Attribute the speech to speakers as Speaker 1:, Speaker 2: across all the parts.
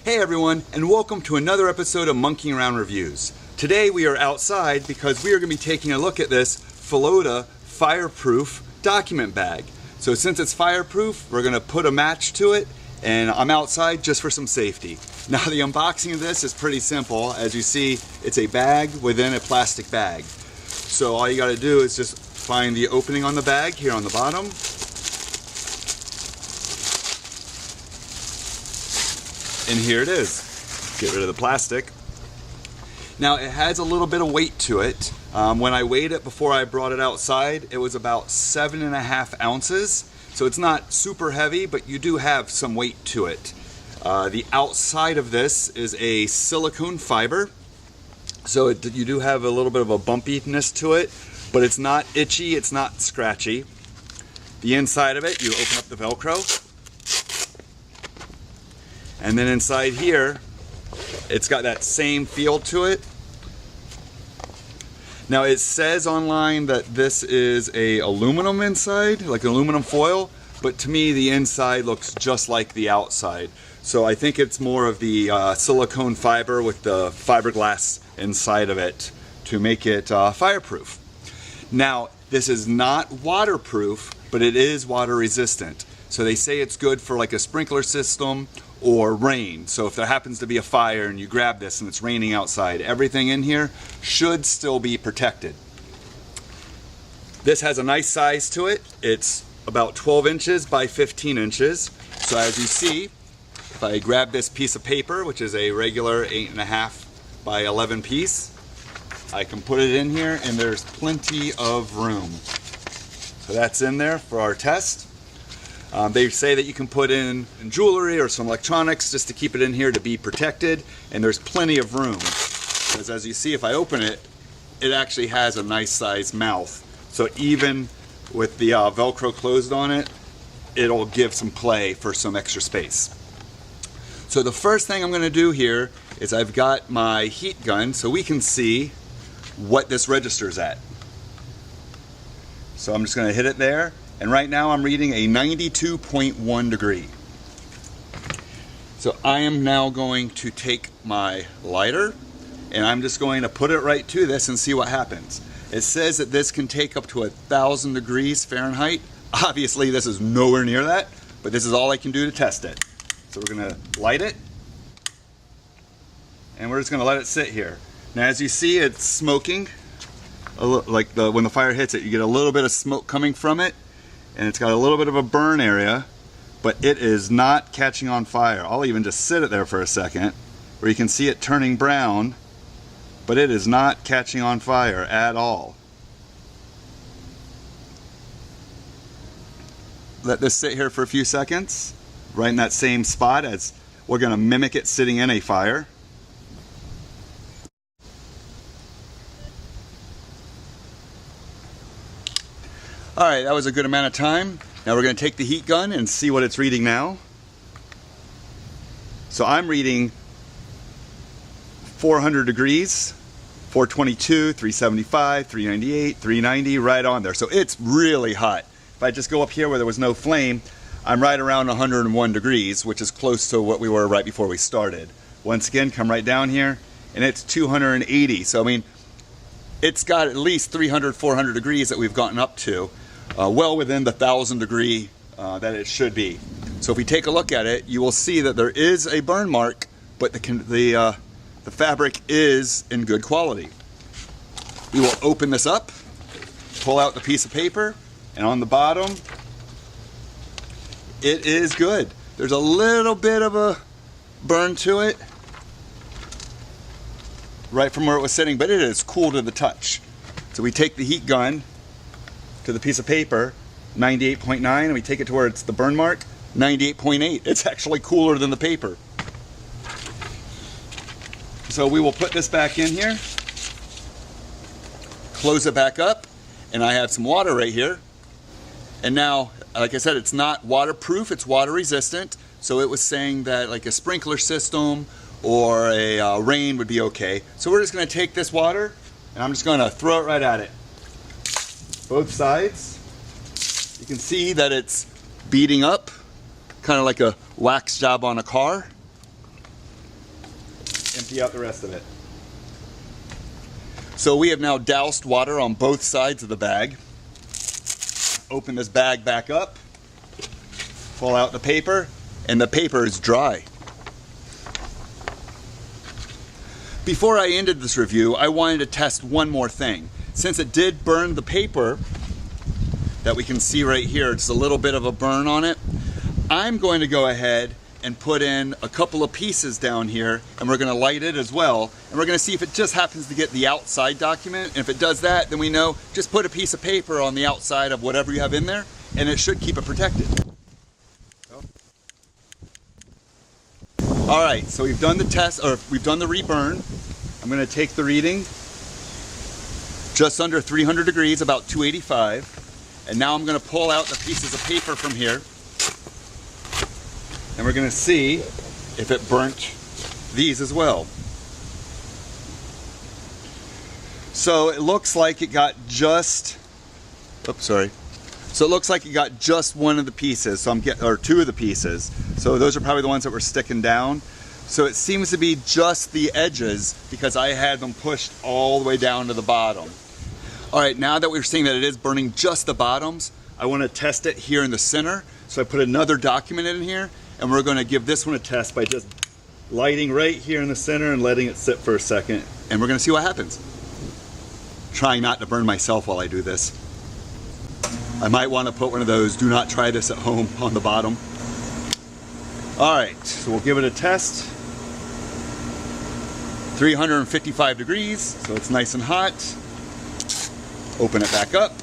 Speaker 1: Hey everyone, and welcome to another episode of Monkeying Around Reviews. Today we are outside because we are going to be taking a look at this Foloda Fireproof document bag. So since it's fireproof, we're going to put a match to it, and I'm outside just for some safety. Now the unboxing of this is pretty simple. As you see, it's a bag within a plastic bag. So all you got to do is just find the opening on the bag here on the bottom. And here it is. Get rid of the plastic. Now it has a little bit of weight to it. When I weighed it before I brought it outside, it was about 7.5 ounces. So it's not super heavy, but you do have some weight to it. The outside of this is a silicone fiber. So you do have a little bit of a bumpiness to it, but it's not itchy, it's not scratchy. The inside of it, you open up the Velcro. And then inside here, it's got that same feel to it. Now it says online that this is a aluminum inside, like aluminum foil, but to me the inside looks just like the outside. So I think it's more of the silicone fiber with the fiberglass inside of it to make it fireproof. Now this is not waterproof, but it is water resistant. So they say it's good for like a sprinkler system or rain. So if there happens to be a fire and you grab this and it's raining outside, everything in here should still be protected. This has a nice size to it. It's about 12 inches by 15 inches. So as you see, if I grab this piece of paper, which is a regular 8.5 by 11 piece, I can put it in here and there's plenty of room. So that's in there for our test. They say that you can put in jewelry or some electronics just to keep it in here to be protected, and there's plenty of room. Because as you see, if I open it, it actually has a nice sized mouth. So even with the Velcro closed on it, it'll give some play for some extra space. So the first thing I'm going to do here is I've got my heat gun so we can see what this registers at. So I'm just going to hit it there. And right now I'm reading a 92.1 degree. So I am now going to take my lighter and I'm just going to put it right to this and see what happens. It says that this can take up to 1,000 degrees Fahrenheit. Obviously this is nowhere near that, but this is all I can do to test it. So we're going to light it and we're just going to let it sit here. Now as you see, it's smoking. Like when the fire hits it, you get a little bit of smoke coming from it. And it's got a little bit of a burn area, but it is not catching on fire. I'll even just sit it there for a second where you can see it turning brown, but it is not catching on fire at all. Let this sit here for a few seconds, right in that same spot, as we're going to mimic it sitting in a fire. Alright, that was a good amount of time. Now we're going to take the heat gun and see what it's reading now. So I'm reading 400 degrees, 422, 375, 398, 390, right on there. So it's really hot. If I just go up here where there was no flame, I'm right around 101 degrees, which is close to what we were right before we started. Once again, come right down here, and it's 280. So I mean, it's got at least 300, 400 degrees that we've gotten up to. Well within the 1,000 degree that it should be. So if we take a look at it, you will see that there is a burn mark, but the fabric is in good quality. We will open this up, pull out the piece of paper, and on the bottom, it is good. There's a little bit of a burn to it, right from where it was sitting, but it is cool to the touch. So we take the heat gun to the piece of paper, 98.9, and we take it to where it's the burn mark, 98.8. It's actually cooler than the paper. So we will put this back in here, close it back up, and I have some water right here. And now, like I said, it's not waterproof, it's water resistant. So it was saying that like a sprinkler system or a rain would be okay. So we're just going to take this water and I'm just going to throw it right at it. Both sides. You can see that it's beading up, kind of like a wax job on a car. empty out the rest of it. So we have now doused water on both sides of the bag. Open this bag back up, pull out the paper, and the paper is dry. Before I ended this review, I wanted to test one more thing. Since it did burn the paper, that we can see right here, it's a little bit of a burn on it, I'm going to go ahead and put in a couple of pieces down here, and we're going to light it as well, and we're going to see if it just happens to get the outside document, and if it does that, then we know just put a piece of paper on the outside of whatever you have in there, and it should keep it protected. All right, so we've done the test, or we've done the reburn. I'm going to take the reading, just under 300 degrees, about 285, and now I'm going to pull out the pieces of paper from here, and we're going to see if it burnt these as well. So it looks like it got just, So it looks like it got just one of the pieces, so or two of the pieces. So those are probably the ones that were sticking down. So it seems to be just the edges because I had them pushed all the way down to the bottom. All right, now that we're seeing that it is burning just the bottoms, I want to test it here in the center. So I put another document in here, and we're going to give this one a test by just lighting right here in the center and letting it sit for a second, and we're going to see what happens. Trying not to burn myself while I do this. I might want to put one of those "do not try this at home" on the bottom. All right, so we'll give it a test. 355 degrees, so it's nice and hot. Open it back up,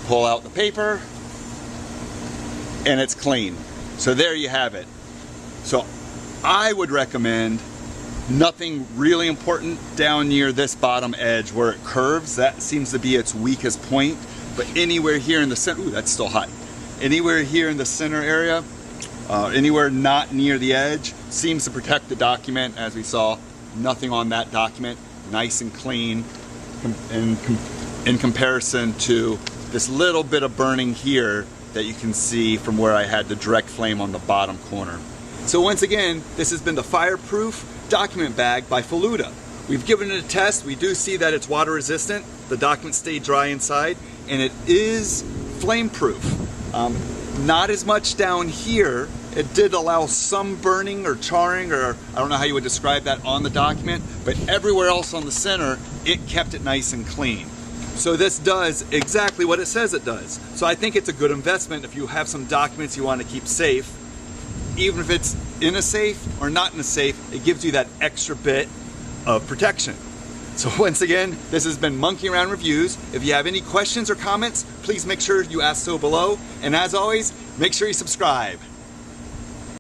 Speaker 1: pull out the paper, and it's clean. So there you have it. So I would recommend nothing really important down near this bottom edge where it curves. That seems to be its weakest point. But anywhere here in the center, ooh, that's still hot. Anywhere here in the center area, anywhere not near the edge, seems to protect the document. As we saw, nothing on that document, nice and clean in comparison to this little bit of burning here that you can see from where I had the direct flame on the bottom corner. So once again, this has been the Fireproof document bag by Foloda. We've given it a test. We do see that it's water resistant. The documents stay dry inside, and it is flame proof. Not as much down here. It did allow some burning or charring, or I don't know how you would describe that on the document, but everywhere else on the center, it kept it nice and clean. So this does exactly what it says it does. So I think it's a good investment if you have some documents you want to keep safe. Even if it's in a safe or not in a safe, it gives you that extra bit of protection. So once again, this has been Monkey Around Reviews. If you have any questions or comments, please make sure you ask so below. And as always, make sure you subscribe.